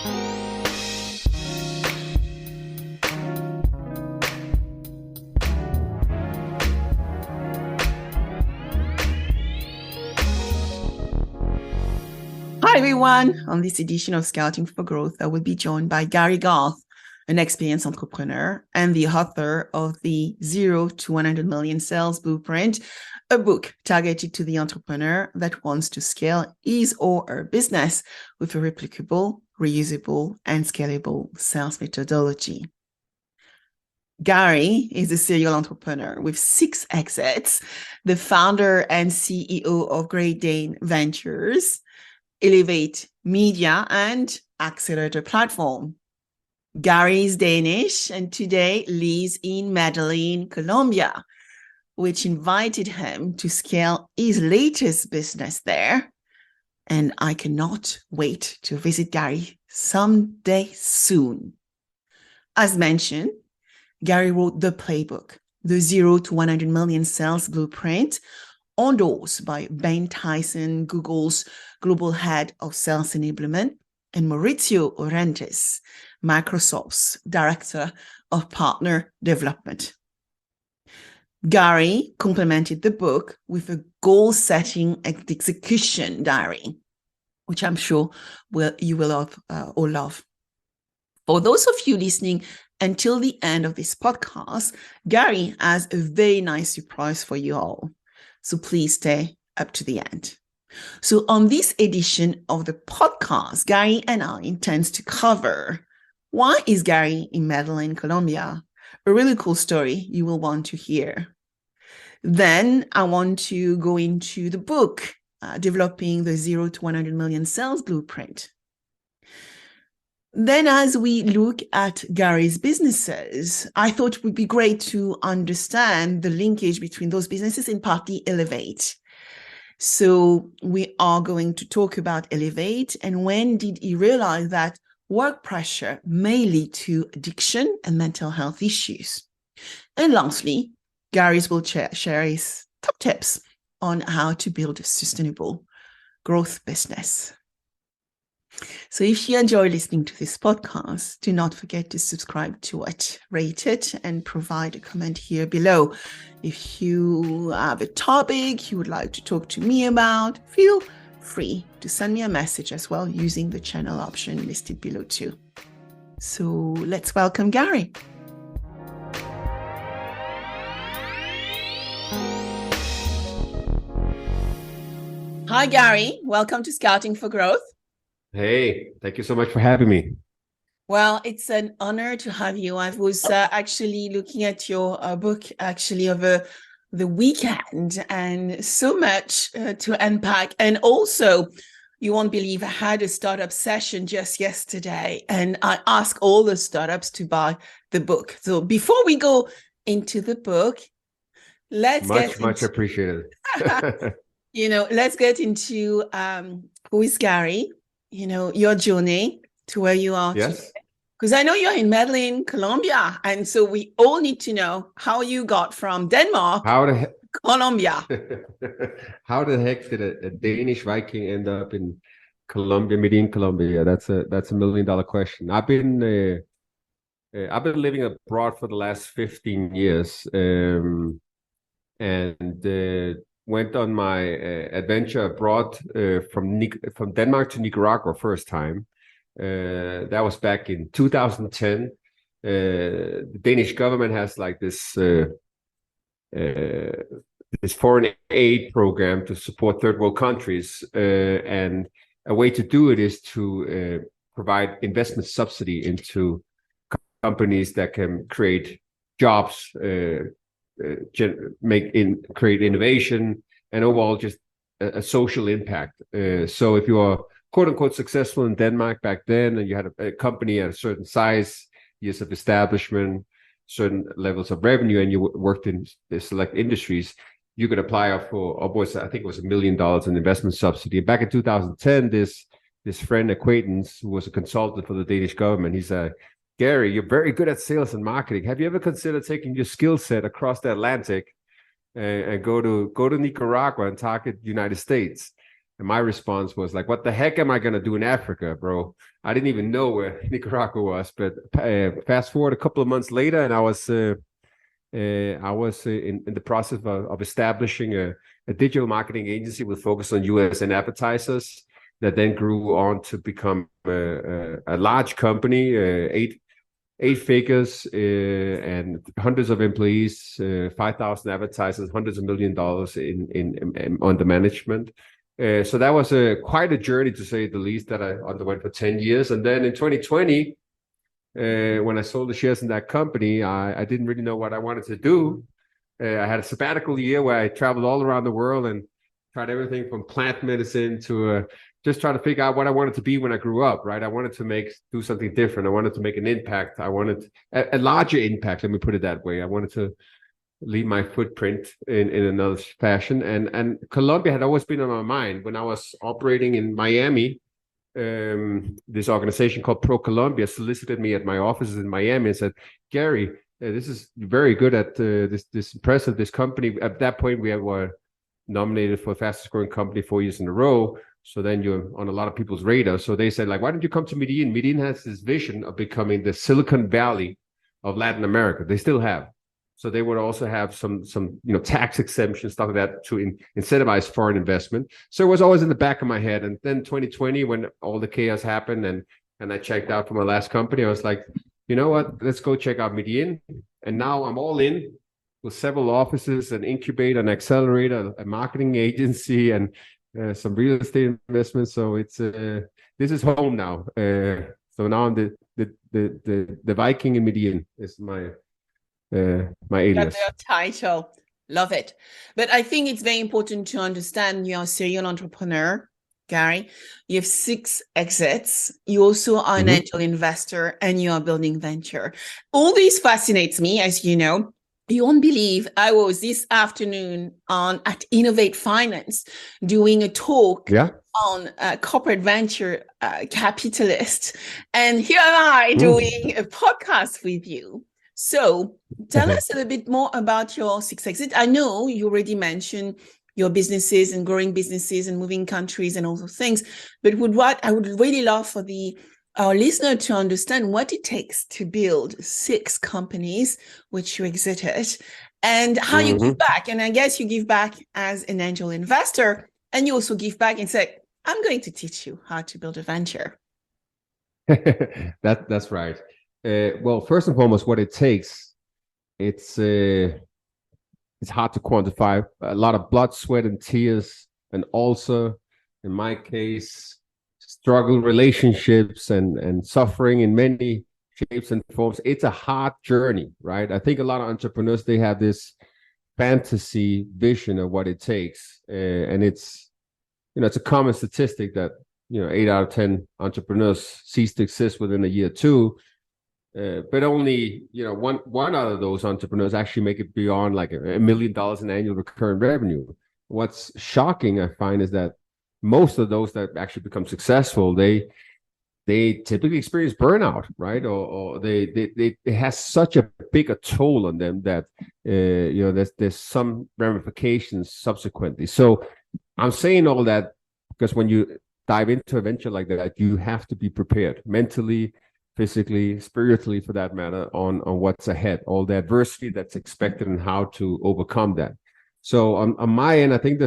Hi, everyone. On this edition of Scouting for Growth, I will be joined by Gary Garth, an experienced entrepreneur and the author of the 0 to 100 million sales blueprint, a book targeted to the entrepreneur that wants to scale his or her business with a replicable, reusable, and scalable sales methodology. Gary is a serial entrepreneur with 6 exits, the founder and CEO of Great Dane Ventures, Elev8 Media, and Accelerator platform. Gary is Danish and today lives in Medellín, Colombia, which invited him to scale his latest business there. And I cannot wait to visit Gary someday soon. As mentioned, Gary wrote the playbook, the 0 to 100 million sales blueprint, endorsed by Ben Tyson, Google's global head of sales enablement, and Maurizio Orentis, Microsoft's director of partner development. Gary complemented the book with a goal-setting and execution diary, which I'm sure you will all love. For those of you listening until the end of this podcast, Gary has a very nice surprise for you all. So please stay up to the end. So on this edition of the podcast, Gary and I intend to cover why is Gary in Medellín, Colombia? A really cool story you will want to hear. Then I want to go into the book, developing the 0 to 100 million sales blueprint. Then as we look at Gary's businesses, I thought it would be great to understand the linkage between those businesses, in part the Elev8. So we are going to talk about Elev8 and when did he realize that work pressure may lead to addiction and mental health issues. And lastly, Gary will share his top tips on how to build a sustainable growth business. So if you enjoy listening to this podcast, do not forget to subscribe to it, rate it, and provide a comment here below. If you have a topic you would like to talk to me about, feel free to send me a message as well using the channel option listed below too. So let's welcome Gary. Hi, Gary. Welcome to Scouting for Growth. Hey, thank you so much for having me. Well, it's an honor to have you. I was actually looking at your book actually over the weekend and so much to unpack. And also, you won't believe I had a startup session just yesterday and I asked all the startups to buy the book. So before we go into the book, let's much appreciated. Let's get into who is Gary? Your journey to where you are yes. today. Because I know you're in Medellín, Colombia. And so we all need to know how you got from Denmark to Colombia. How the heck did a Danish Viking end up in Colombia, Medellín, Colombia? That's a $1 million question. I've been living abroad for the last 15 years and went on my adventure abroad from Denmark to Nicaragua first time. That was back in 2010. The Danish government has like this foreign aid program to support third world countries, and a way to do it is to provide investment subsidy into companies that can create jobs, create innovation, and overall just a social impact. So if you are quote unquote successful in Denmark back then, and you had a company at a certain size, years of establishment, certain levels of revenue, and you worked in select industries, you could apply for upwards, I think it was $1 million in investment subsidy. Back in 2010, this friend acquaintance who was a consultant for the Danish government, he said, Gary, you're very good at sales and marketing. Have you ever considered taking your skill set across the Atlantic and go to Nicaragua and target the United States? And my response was like, what the heck am I going to do in Africa, bro? I didn't even know where Nicaragua was. But fast forward a couple of months later, and I was in the process of establishing a digital marketing agency with focus on US and advertisers that then grew on to become a large company, eight figures and hundreds of employees, 5,000 advertisers, hundreds of $1 million in under management. So that was quite a journey, to say the least, that I underwent for 10 years. And then in 2020, when I sold the shares in that company, I didn't really know what I wanted to do. I had a sabbatical year where I traveled all around the world and tried everything from plant medicine to just trying to figure out what I wanted to be when I grew up, right? I wanted to do something different. I wanted to make an impact. I wanted a larger impact, let me put it that way. I wanted to leave my footprint in another fashion. And Colombia had always been on my mind. When I was operating in Miami, this organization called Pro Colombia solicited me at my offices in Miami and said, Gary, this is very good at this impressive, this company. At that point, we were nominated for fastest growing company 4 years in a row. So then you're on a lot of people's radar. So they said, like, why don't you come to Medellín? Medellín has this vision of becoming the Silicon Valley of Latin America. They still have. So they would also have some tax exemptions, stuff like that, to incentivize foreign investment. So it was always in the back of my head. And then 2020, when all the chaos happened and I checked out from my last company, I was like, you know what, let's go check out Medellín. And now I'm all in with several offices, an incubator, an accelerator, a marketing agency, and some real estate investments. So it's this is home now. So now I'm the Viking in Medellín is my alias. That's your title. Love it. But I think it's very important to understand you're a serial entrepreneur, Gary. You have 6 exits. You also are an angel investor and you are building venture. All this fascinates me, as you know. You won't believe I was this afternoon at Innovate Finance doing a talk on corporate venture capitalists. And here am I doing a podcast with you. So tell us a little bit more about your 6 exits. I know you already mentioned your businesses and growing businesses and moving countries and all those things, but I would really love for our listener to understand what it takes to build 6 companies which you exited and how you give back. And I guess you give back as an angel investor, and you also give back and say, I'm going to teach you how to build a venture. That's right. Well, first and foremost, what it takes, it's hard to quantify. A lot of blood, sweat, and tears, and also, in my case, struggle relationships and suffering in many shapes and forms. It's a hard journey, right? I think a lot of entrepreneurs, they have this fantasy vision of what it takes. And it's a common statistic that, 8 out of 10 entrepreneurs cease to exist within a year or two. But only, one out of those entrepreneurs actually make it beyond like $1 million in annual recurring revenue. What's shocking, I find, is that most of those that actually become successful, they typically experience burnout, right? Or it has such a big a toll on them that there's some ramifications subsequently. So I'm saying all that because when you dive into a venture like that, you have to be prepared mentally, physically, spiritually, for that matter, on what's ahead, all the adversity that's expected and how to overcome that. So on my end, I think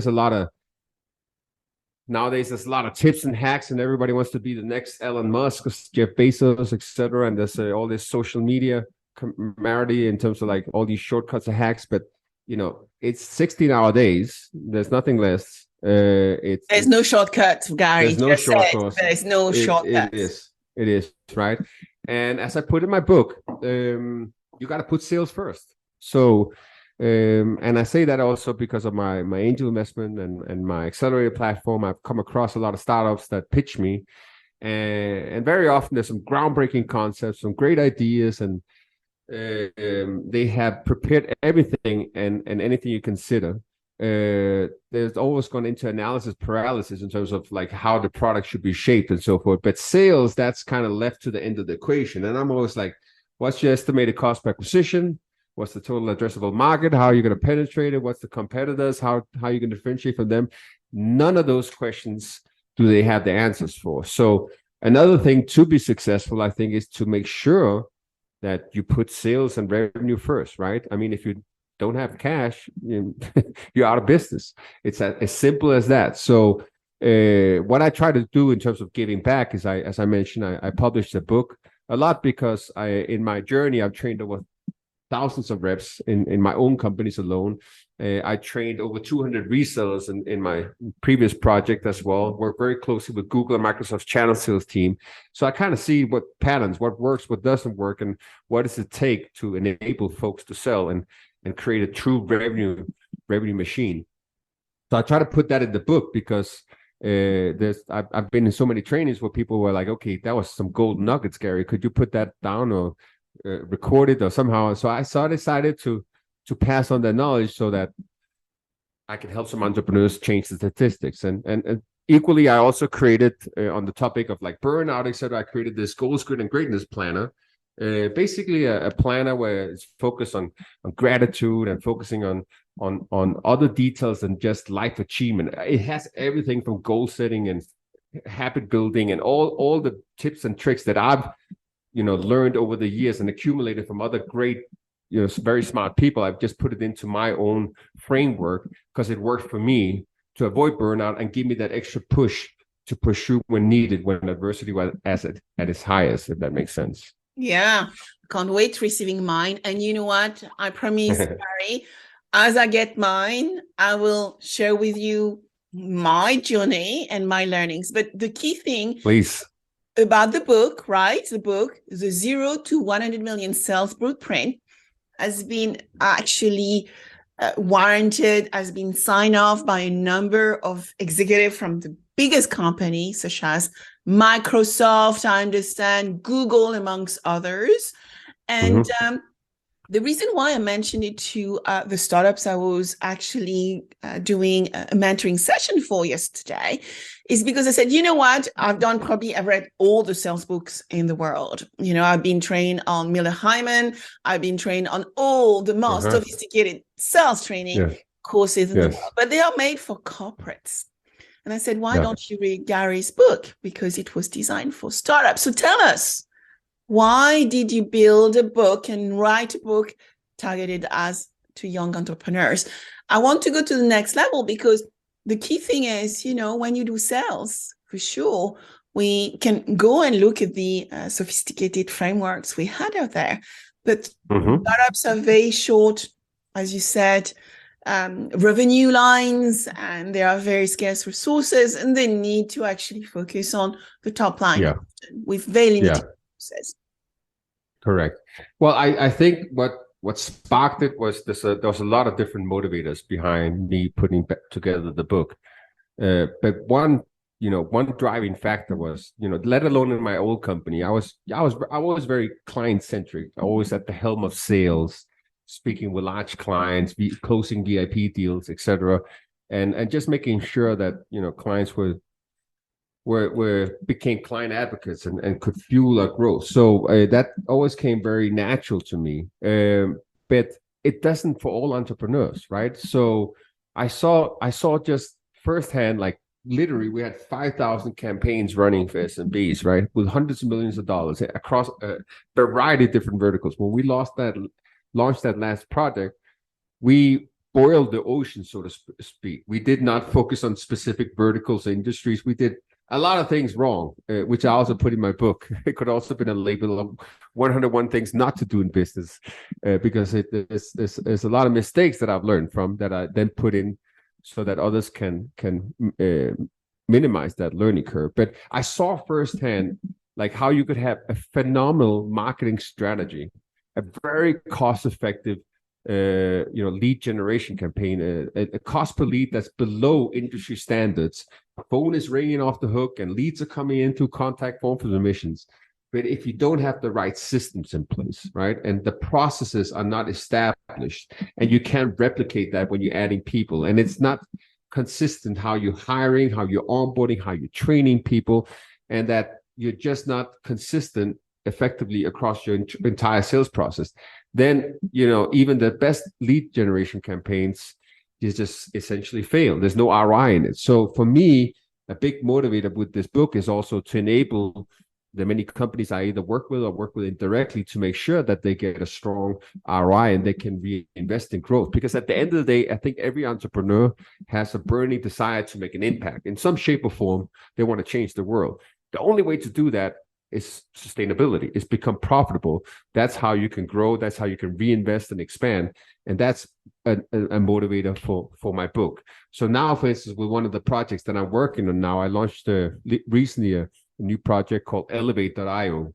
nowadays there's a lot of tips and hacks, and everybody wants to be the next Elon Musk, Jeff Bezos, etc. And there's all this social media camaraderie in terms of like all these shortcuts and hacks. But it's 16-hour days. There's nothing less. There's no shortcuts, Gary. There's no shortcuts. There's no shortcuts. It is right. And as I put in my book, you got to put sales first. So. And I say that also because of my angel investment and my accelerator platform. I've come across a lot of startups that pitch me, and very often there's some groundbreaking concepts, some great ideas, and they have prepared everything and anything you consider. There's always gone into analysis paralysis in terms of like how the product should be shaped and so forth. But sales, that's kind of left to the end of the equation. And I'm always like, what's your estimated cost per acquisition? What's the total addressable market? How are you going to penetrate it? What's the competitors? How are you going to differentiate from them? None of those questions do they have the answers for. So another thing to be successful, I think, is to make sure that you put sales and revenue first, right? I mean, if you don't have cash, you're out of business. It's as simple as that. So what I try to do in terms of giving back is, as I mentioned, I published a book a lot because in my journey, I've trained over thousands of reps in my own companies alone. I trained over 200 resellers in my previous project as well. Work very closely with Google and Microsoft's channel sales team. So I kind of see what patterns, what works, what doesn't work, and what does it take to enable folks to sell and create a true revenue machine. So I try to put that in the book because I've been in so many trainings where people were like, okay, that was some gold nuggets, Gary. Could you put that down or record it or somehow? So I decided to pass on that knowledge so that I can help some entrepreneurs change the statistics. And equally, I also created on the topic of like burnout, etc. I created this goals, grid, and greatness planner. Basically a planner where it's focused on gratitude and focusing on other details than just life achievement. It has everything from goal setting and habit building and all the tips and tricks that I've learned over the years and accumulated from other great very smart people. I've just put it into my own framework because it worked for me to avoid burnout and give me that extra push to pursue when needed, when adversity was at its highest, if that makes sense. Yeah, can't wait receiving mine. And you know what? I promise, Gary, as I get mine, I will share with you my journey and my learnings. But the key thing, please, about the book, right? The book, the 0 to 100 million sales blueprint, has been actually warranted, has been signed off by a number of executives from the biggest companies, such as Microsoft, I understand, Google, amongst others. And the reason why I mentioned it to the startups I was actually doing a mentoring session for yesterday is because I said, you know what, I've read all the sales books in the world. I've been trained on Miller Hyman. I've been trained on all the most sophisticated sales training courses in the world, but they are made for corporates. And I said, why don't you read Gary's book? Because it was designed for startups. So tell us, why did you build a book and write a book targeted to young entrepreneurs? I want to go to the next level because the key thing is, when you do sales, for sure, we can go and look at the sophisticated frameworks we had out there. But startups are very short, as you said, revenue lines, and there are very scarce resources, and they need to actually focus on the top line with very limited resources. Correct. Well, I think what sparked it was there was a lot of different motivators behind me putting together the book. But one driving factor was, let alone in my old company, I was very client centric, always at the helm of sales, speaking with large clients, closing VIP deals, etc., and just making sure that clients became client advocates and could fuel our growth. So that always came very natural to me. But it doesn't for all entrepreneurs, right? So I saw just firsthand, like literally we had 5,000 campaigns running for SMBs, right? With hundreds of millions of dollars across a variety of different verticals. When we launched that last project, we boiled the ocean, so to speak. We did not focus on specific verticals or industries. We did a lot of things wrong, which I also put in my book. It could also have been a label of 101 things not to do in business, because there's a lot of mistakes that I've learned from that I then put in so that others can minimize that learning curve. But I saw firsthand like how you could have a phenomenal marketing strategy, a very cost-effective lead generation campaign, a cost per lead that's below industry standards. Phone is ringing off the hook and leads are coming into contact form for submissions. But if you don't have the right systems in place, right, and the processes are not established, and you can't replicate that when you're adding people, and it's not consistent how you're hiring, how you're onboarding, how you're training people, and that you're just not consistent effectively across your entire sales process, then even the best lead generation campaigns just essentially fail. There's no ROI in it. So for me, a big motivator with this book is also to enable the many companies I either work with or work with indirectly to make sure that they get a strong ROI and they can reinvest in growth. Because at the end of the day, I think every entrepreneur has a burning desire to make an impact in some shape or form. They want to change the world. The only way to do that is sustainability, is become profitable. That's how you can grow. That's how you can reinvest and expand. And that's a motivator for my book. So now, for instance, with one of the projects that I'm working on now, I launched recently a new project called Elev8.io.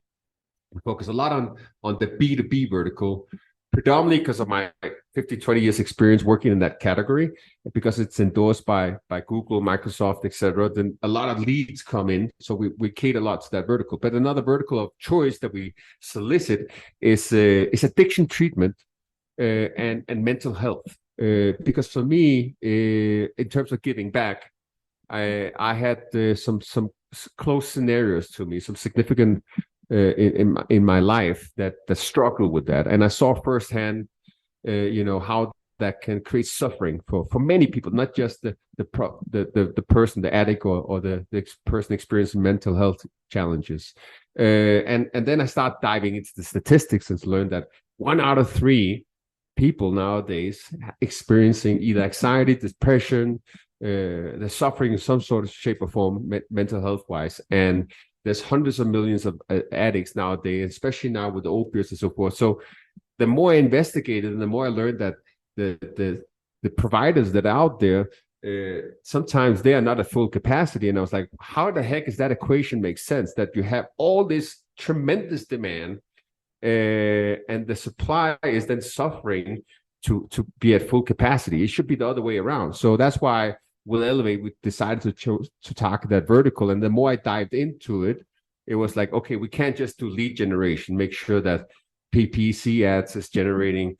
We focus a lot on the B2B vertical, predominantly because of my 20 years experience working in that category, because it's endorsed by Google, Microsoft, etc. Then a lot of leads come in, so we cater a lot to that vertical. But another vertical of choice that we solicit is addiction treatment and mental health. Because for me, in terms of giving back, I had some close scenarios to me, some significant in my life that struggled with that, and I saw firsthand, how that can create suffering for many people, not just the person, the addict, or the person experiencing mental health challenges. And then I start diving into the statistics and learned that 1 out of 3 people nowadays experiencing either anxiety, depression, they're suffering in some sort of shape or form, mental health wise. And there's hundreds of millions of addicts nowadays, especially now with the opiates and so forth. So the more I investigated and the more I learned that the providers that are out there, sometimes they are not at full capacity. And I was like, how the heck is that equation make sense, that you have all this tremendous demand and the supply is then suffering to be at full capacity? It should be the other way around. So that's why with Elev8, we decided to target that vertical. And the more I dived into it, it was like, okay, we can't just do lead generation, make sure that PPC ads is generating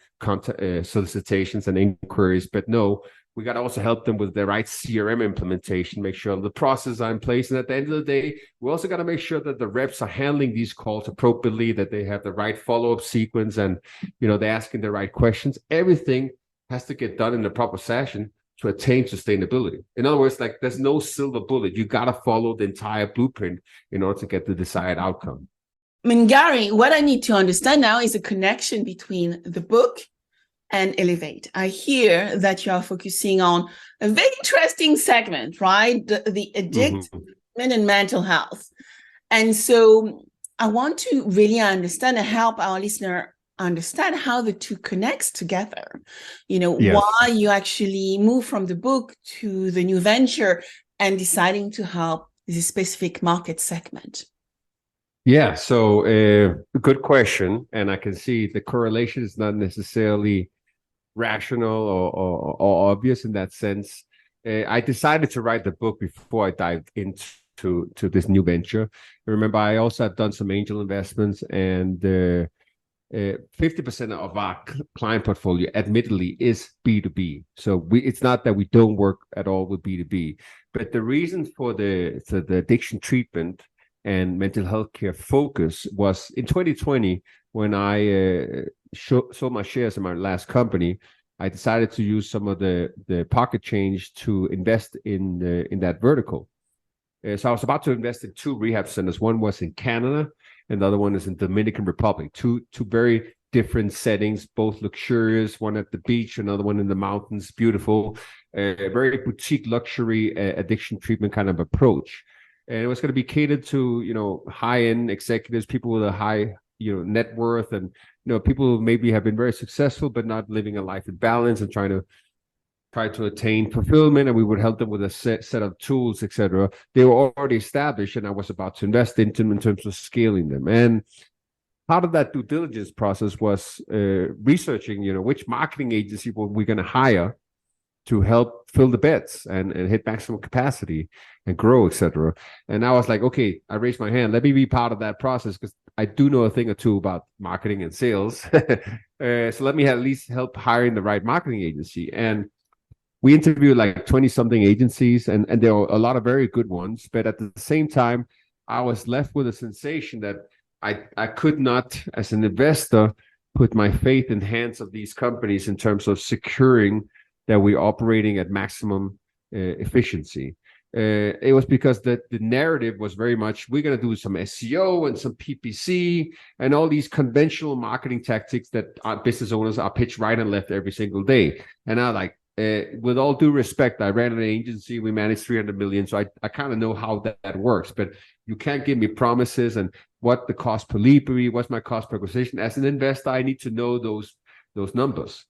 solicitations and inquiries, but no, we got to also help them with the right CRM implementation, make sure the processes are in place. And at the end of the day, we also got to make sure that the reps are handling these calls appropriately, that they have the right follow-up sequence, and they're asking the right questions. Everything has to get done in the proper fashion to attain sustainability. In other words, like, there's no silver bullet. You got to follow the entire blueprint in order to get the desired outcome. I mean, Gary, what I need to understand now is the connection between the book and Elev8. I hear that you are focusing on a very interesting segment, right? The addiction and mental health. And so I want to really understand and help our listener understand how the two connects together. Yes. Why you actually move from the book to the new venture and deciding to help this specific market segment. Yeah, so good question. And I can see the correlation is not necessarily rational or obvious in that sense. I decided to write the book before I dived into this new venture. Remember, I also have done some angel investments, and 50% of our client portfolio, admittedly, is B2B. So it's not that we don't work at all with B2B, but the reason for the addiction treatment and mental health care focus was in 2020, when I sold my shares in my last company. I decided to use some of the pocket change to invest in that vertical. So I was about to invest in 2 rehab centers. One was in Canada, and the other one is in Dominican Republic. Two very different settings, both luxurious. One at the beach, another one in the mountains. Beautiful, very boutique luxury addiction treatment kind of approach. And it was going to be catered to high-end executives, people with a high net worth, and people who maybe have been very successful but not living a life in balance and try to attain fulfillment. And we would help them with a set of tools, etc. They were already established, and I was about to invest into them in terms of scaling them. And part of that due diligence process was researching, which marketing agency were we going to hire to help fill the beds and hit maximum capacity and grow, etc. And I was like, okay, I raised my hand. Let me be part of that process, because I do know a thing or two about marketing and sales. So let me at least help hiring the right marketing agency. And we interviewed like 20-something agencies, and there were a lot of very good ones. But at the same time, I was left with a sensation that I could not, as an investor, put my faith in hands of these companies in terms of securing that we're operating at maximum efficiency. It was because the narrative was very much, we're going to do some SEO and some PPC and all these conventional marketing tactics that our business owners are pitched right and left every single day. And I like, with all due respect, I ran an agency, we managed 300 million. So I kind of know how that works, but you can't give me promises and what the cost per lead per lead, what's my cost per acquisition. As an investor, I need to know those numbers.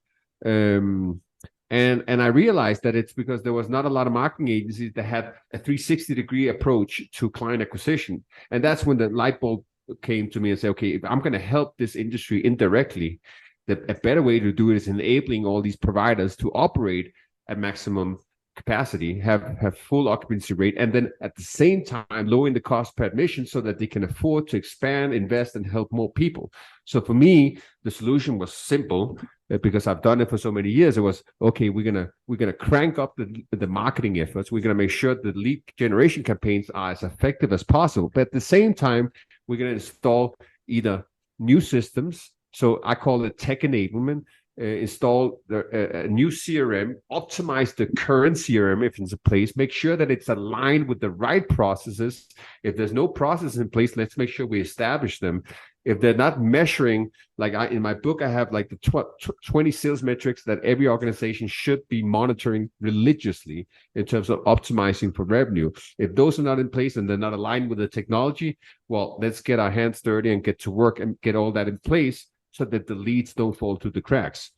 And I realized that it's because there was not a lot of marketing agencies that had a 360-degree approach to client acquisition. And that's when the light bulb came to me and said, okay, if I'm going to help this industry indirectly, a better way to do it is enabling all these providers to operate at maximum capacity, have full occupancy rate, and then at the same time lowering the cost per admission so that they can afford to expand, invest, and help more people. So for me, the solution was simple. Because I've done it for so many years, it was okay. We're gonna crank up the marketing efforts. We're gonna make sure the lead generation campaigns are as effective as possible. But at the same time, we're gonna install either new systems. So I call it tech enablement. Install a new CRM, optimize the current CRM if it's in place, make sure that it's aligned with the right processes. If there's no process in place, let's make sure we establish them. If they're not measuring, like in my book, I have like the 20 sales metrics that every organization should be monitoring religiously in terms of optimizing for revenue. If those are not in place and they're not aligned with the technology, well, let's get our hands dirty and get to work and get all that in place so that the leads don't fall through the cracks.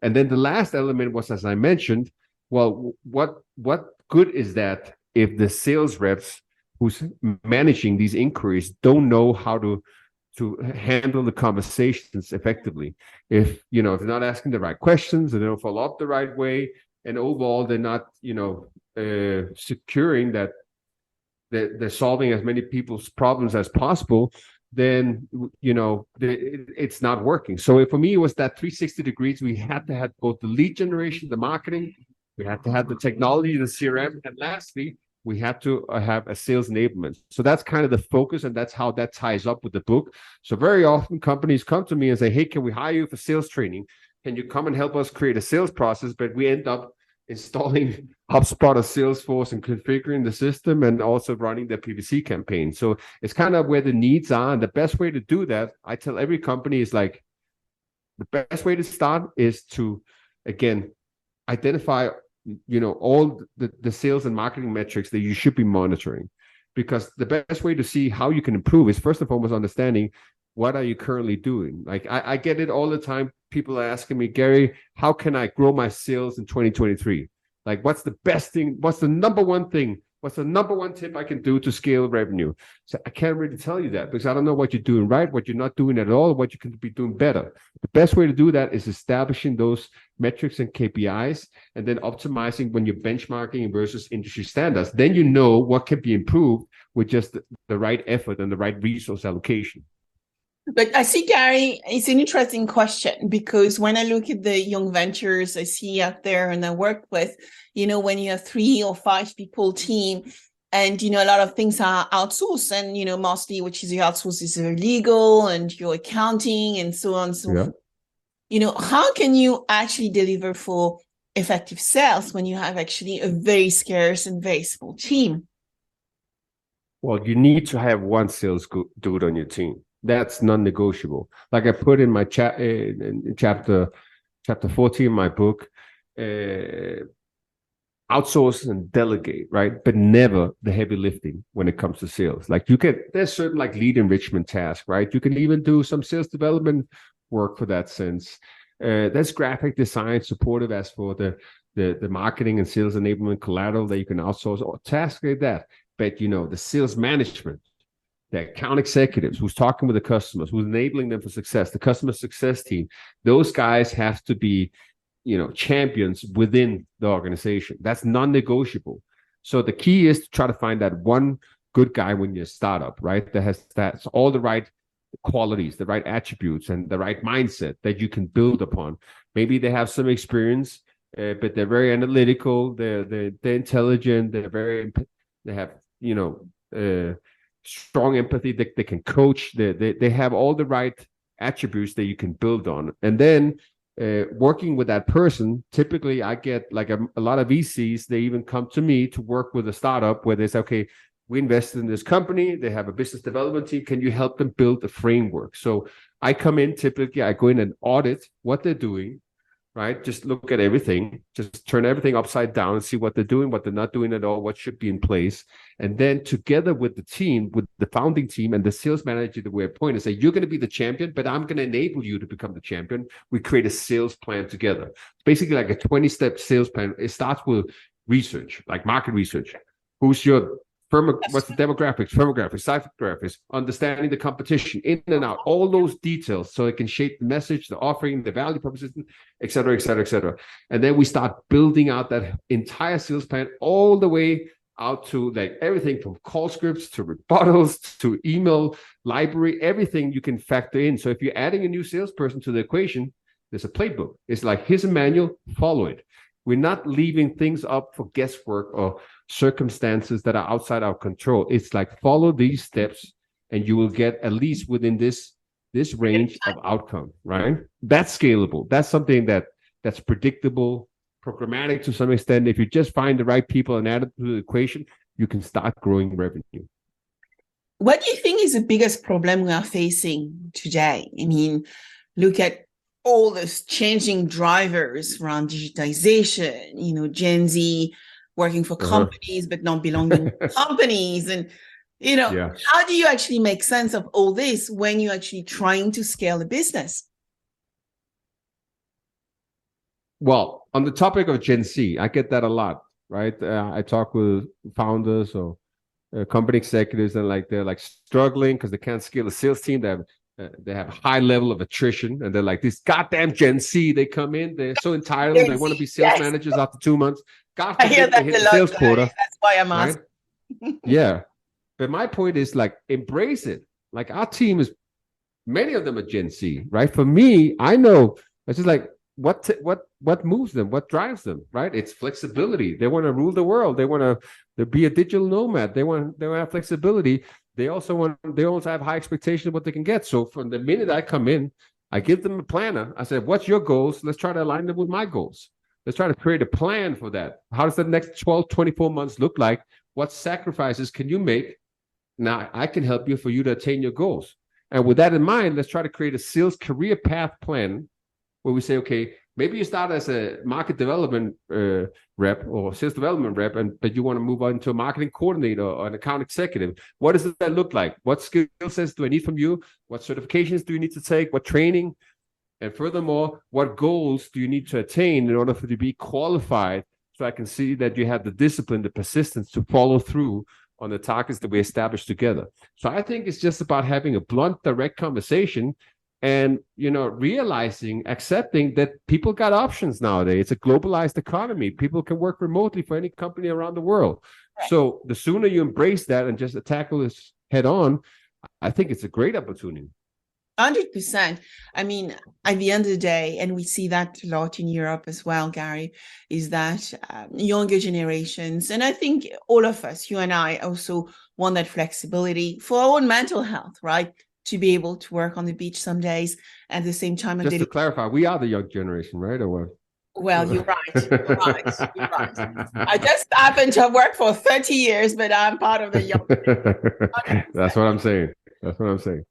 And then the last element was, as I mentioned, well, what good is that if the sales reps who's managing these inquiries don't know how to handle the conversations effectively? If they're not asking the right questions, and they don't follow up the right way, and overall they're not securing that they're solving as many people's problems as possible, then it's not working. So for me, it was that 360 degrees. We had to have both the lead generation, the marketing, we had to have the technology, the CRM, and lastly, we had to have a sales enablement. So that's kind of the focus, and that's how that ties up with the book. So very often companies come to me and say, hey, can we hire you for sales training? Can you come and help us create a sales process? But we end up installing HubSpot or Salesforce and configuring the system and also running the PPC campaign. So it's kind of where the needs are. And the best way to do that, I tell every company, is like, the best way to start is to, again, identify all the sales and marketing metrics that you should be monitoring, because the best way to see how you can improve is first and foremost understanding what are you currently doing. Like I get it all the time. People are asking me, Gary, how can I grow my sales in 2023? Like, what's the best thing? What's the number one thing? What's the number one tip I can do to scale revenue? So I can't really tell you that because I don't know what you're doing right, what you're not doing at all, what you can be doing better. The best way to do that is establishing those metrics and KPIs and then optimizing when you're benchmarking versus industry standards. Then you know what can be improved with just the right effort and the right resource allocation. But I see, Gary, it's an interesting question, because when I look at the young ventures I see out there and I work with, when you have 3 or 5 people team and, a lot of things are outsourced and, mostly which is the outsource is your legal and your accounting and so on and so forth. How can you actually deliver for effective sales when you have actually a very scarce and very small team? Well, you need to have one sales dude on your team. That's non-negotiable. Like I put in my chapter 14 in my book, outsource and delegate, right? But never the heavy lifting when it comes to sales. Like there's certain like lead enrichment tasks, right? You can even do some sales development work for that sense. There's graphic design supportive as for the marketing and sales enablement collateral that you can outsource or tasks like that. But the sales management, the account executives who's talking with the customers, who's enabling them for success, the customer success team, those guys have to be, champions within the organization. That's non-negotiable. So the key is to try to find that one good guy when you're a startup, right? That's all the right qualities, the right attributes, and the right mindset that you can build upon. Maybe they have some experience, but they're very analytical. They're intelligent. They have strong empathy. They can coach. They have all the right attributes that you can build on. And then working with that person, typically I get like a lot of VCs, they even come to me to work with a startup where they say, okay, we invested in this company, they have a business development team, can you help them build a framework? So I come in, typically I go in and audit what they're doing, right? Just look at everything, just turn everything upside down and see what they're doing, what they're not doing at all, what should be in place. And then together with the team, with the founding team and the sales manager that we appoint and say, you're going to be the champion, but I'm going to enable you to become the champion. We create a sales plan together. It's basically like a 20-step sales plan. It starts with research, like market research. Who's your what's the demographics, firmographics, psychographics, understanding the competition, in and out, all those details, so it can shape the message, the offering, the value proposition, et cetera, et cetera, et cetera. And then we start building out that entire sales plan all the way out to like everything from call scripts to rebuttals to email library, everything you can factor in. So if you're adding a new salesperson to the equation, there's a playbook. It's like, here's a manual, follow it. We're not leaving things up for guesswork or circumstances that are outside our control. It's like, follow these steps and you will get at least within this range of outcome, right? That's scalable. That's something that's predictable, programmatic to some extent. If you just find the right people and add it to the equation, you can start growing revenue. What do you think is the biggest problem we are facing today? I mean, look at all those changing drivers around digitization, Gen Z working for companies, but not belonging to companies. And, how do you actually make sense of all this when you're actually trying to scale a business? Well, on the topic of Gen Z, I get that a lot, right? I talk with founders or company executives, and they're like struggling because they can't scale a sales team. They have a high level of attrition, and they're like, this goddamn Gen Z, they come in, they're so entitled, they want to be sales managers after 2 months. God forbid they hit the sales quota. That's why I'm asking. Right? Yeah. But my point is, like, embrace it. Like, our team is, many of them are Gen Z, right? For me, I know, it's just like, what moves them, what drives them, right? It's flexibility. They want to rule the world. They want to be a digital nomad. They want to have flexibility. They also have high expectations of what they can get. So from the minute I come in, I give them a planner. I said, what's your goals? Let's try to align them with my goals. Let's try to create a plan for that. How does the next 12, 24 months look like? What sacrifices can you make? Now I can help you for you to attain your goals. And with that in mind, let's try to create a sales career path plan where we say, okay, maybe you start as a market development rep or sales development rep, but you want to move on to a marketing coordinator or an account executive. What does that look like? What skill sets do I need from you? What certifications do you need to take? What training? And furthermore, what goals do you need to attain in order for you to be qualified, so I can see that you have the discipline, the persistence to follow through on the targets that we established together. So I think it's just about having a blunt, direct conversation and, realizing, accepting that people got options nowadays. It's a globalized economy. People can work remotely for any company around the world. Right. So the sooner you embrace that and just tackle this head on, I think it's a great opportunity. 100%. I mean, at the end of the day, and we see that a lot in Europe as well, Gary, is that younger generations, and I think all of us, you and I, also want that flexibility for our own mental health, right? To be able to work on the beach some days at the same time. Just to clarify, we are the young generation, right? Or what? Well, you're right. You're right. I just happen to have worked for 30 years, but I'm part of the young generation. That's what I'm saying.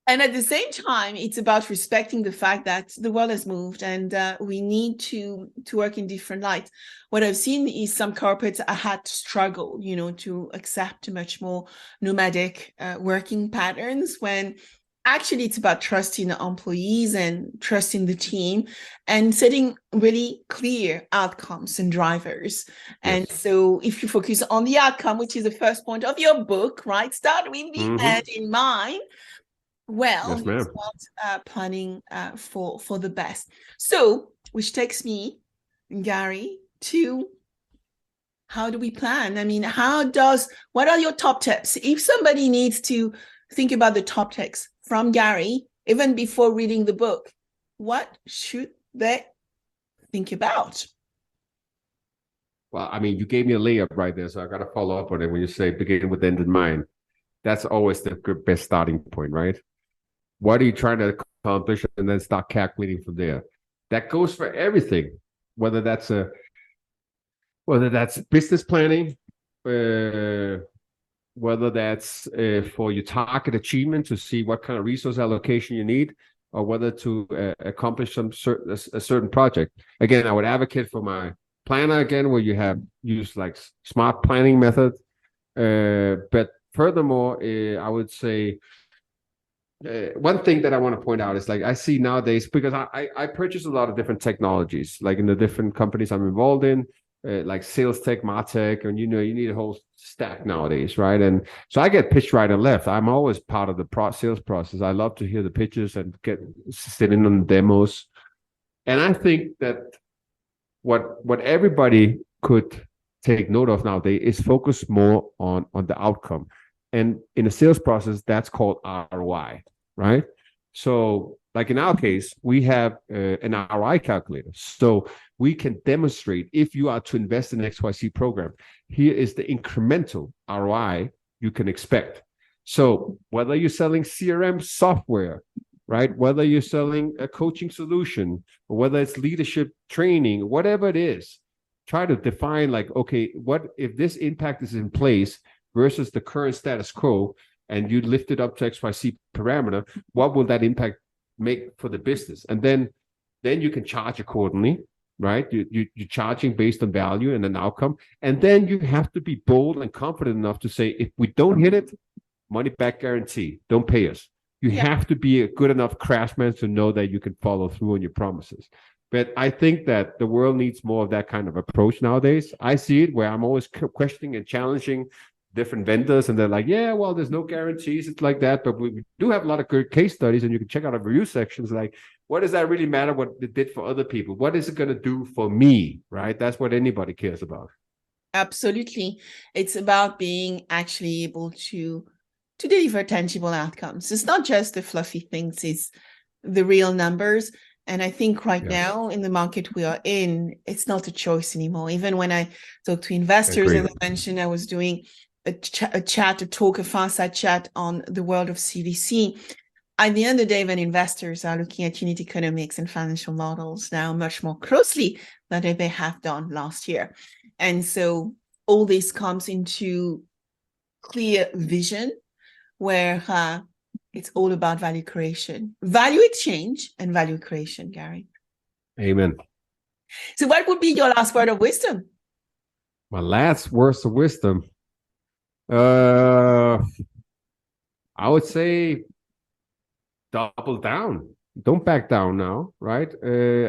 And at the same time, it's about respecting the fact that the world has moved and we need to work in different lights. What I've seen is some corporates had to struggle, to accept much more nomadic working patterns, when actually it's about trusting the employees and trusting the team and setting really clear outcomes and drivers. Yes. And so if you focus on the outcome, which is the first point of your book, right? Start with the end in mind. Well, yes, start planning for the best. So, which takes me, Gary, to how do we plan? I mean, what are your top tips? If somebody needs to think about the top tips from Gary, even before reading the book, what should they think about? Well, I mean, you gave me a layup right there, so I got to follow up on it when you say begin with end in mind. That's always the best starting point, right? What are you trying to accomplish? And then start calculating from there. that goes for everything, whether that's business planning, whether that's for your target achievement to see what kind of resource allocation you need, or whether to accomplish a certain project. Again, I would advocate for my planner again, where you have used like smart planning method. But furthermore, I would say one thing that I want to point out is like I see nowadays, because I purchase a lot of different technologies, like in the different companies I'm involved in, like sales tech, martech, and you need a whole stack nowadays, right? And so I get pitched right and left. I'm always part of the sales process. I love to hear the pitches and sit in on the demos. And I think that what everybody could take note of nowadays is focus more on the outcome. And in a sales process, that's called ROI, right? So like in our case, we have an ROI calculator. So we can demonstrate if you are to invest in an XYZ program, here is the incremental ROI you can expect. So whether you're selling CRM software, right? Whether you're selling a coaching solution, or whether it's leadership training, whatever it is, try to define like, okay, what if this impact is in place versus the current status quo, and you lift it up to XYZ parameter, what will that impact make for the business? And then you can charge accordingly, right? You're charging based on value and an outcome. And then you have to be bold and confident enough to say, if we don't hit it, money back guarantee, don't pay us. You have to be a good enough craftsman to know that you can follow through on your promises. But I think that the world needs more of that kind of approach nowadays. I see it where I'm always questioning and challenging different vendors, and they're like, yeah, well, there's no guarantees. It's like that. But we do have a lot of good case studies, and you can check out our review sections. Like, what does that really matter what it did for other people? What is it going to do for me, right? That's what anybody cares about. Absolutely. It's about being actually able to deliver tangible outcomes. It's not just the fluffy things, it's the real numbers. And I think right now in the market we are in, it's not a choice anymore. Even when I talk to investors, as I mentioned, I was doing a fireside chat on the world of CVC. At the end of the day, when investors are looking at unit economics and financial models now much more closely than they have done last year. And so all this comes into clear vision where it's all about value creation, value exchange, and value creation, Gary. Amen. So what would be your last word of wisdom? My last words of wisdom. I would say double down. Don't back down now, right?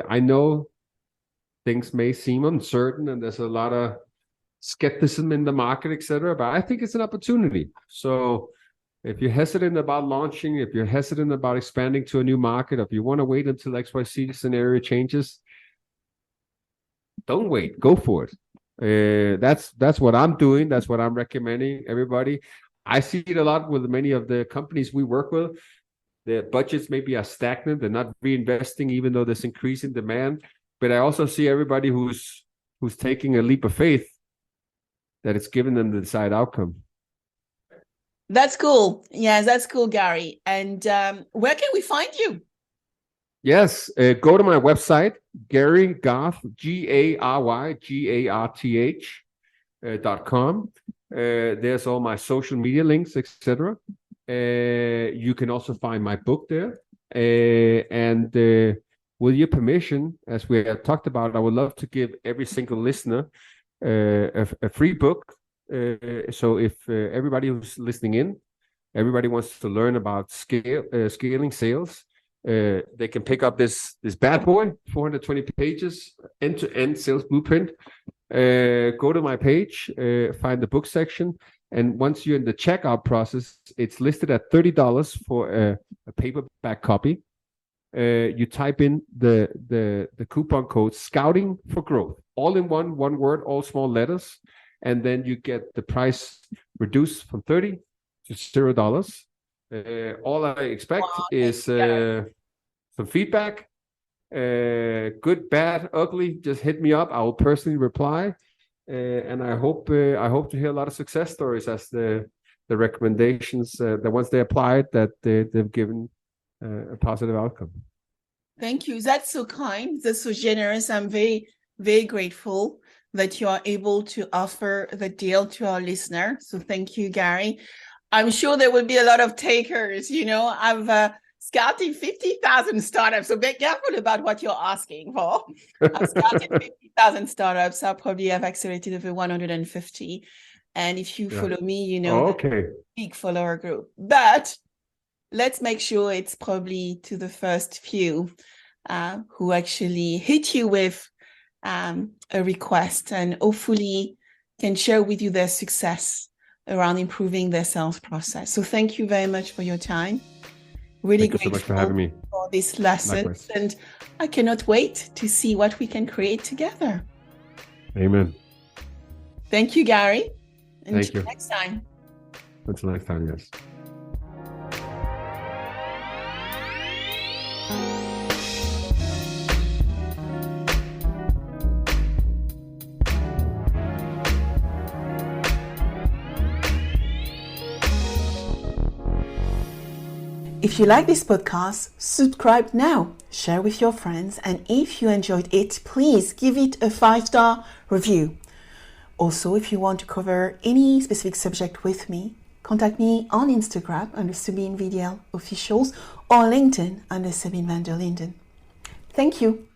I know things may seem uncertain and there's a lot of skepticism in the market, etc., but I think it's an opportunity. So if you're hesitant about launching, if you're hesitant about expanding to a new market, if you want to wait until XYZ scenario changes, don't wait. Go for it. That's what I'm doing. That's what I'm recommending everybody. I see it a lot with many of the companies we work with. Their budgets maybe are stagnant. They're not reinvesting, even though there's increasing demand. But I also see everybody who's taking a leap of faith that it's given them the desired outcome. That's cool. Yes, that's cool, Gary. And where can we find you? Yes, go to my website, Gary Garth, GaryGarth.com. There's all my social media links, etc. You can also find my book there. And with your permission, as we have talked about, I would love to give every single listener a free book. So if everybody who's listening in, everybody wants to learn about scaling sales, they can pick up this bad boy, 420 pages, end-to-end sales blueprint. Go to my page, find the book section, and once you're in the checkout process, it's listed at $30 for a paperback copy. You type in the coupon code Scouting for Growth, all in one word, all small letters, and then you get the price reduced from $30 to $0. All I expect is some feedback, good, bad, ugly. Just hit me up. I will personally reply, and I hope to hear a lot of success stories as the recommendations that once they applied that they've given a positive outcome. Thank you. That's so kind. That's so generous. I'm very, very grateful that you are able to offer the deal to our listener. So thank you, Gary. I'm sure there will be a lot of takers. I've scouted 50,000 startups, so be careful about what you're asking for. I've scouted 50,000 startups. I probably have accelerated over 150. And if you follow me, okay, big follower group. But let's make sure it's probably to the first few who actually hit you with a request and hopefully can share with you their success around improving their sales process. So thank you very much for your time. Really grateful so much for having me for this lesson. Likewise. And I cannot wait to see what we can create together. Amen. Thank you, Gary. Thank you. Next time. Until next time, yes. If you like this podcast, subscribe now, share with your friends, and if you enjoyed it, please give it a 5-star review. Also, if you want to cover any specific subject with me, contact me on Instagram under Sabine VdL Officials or LinkedIn under Sabine VdL. Thank you.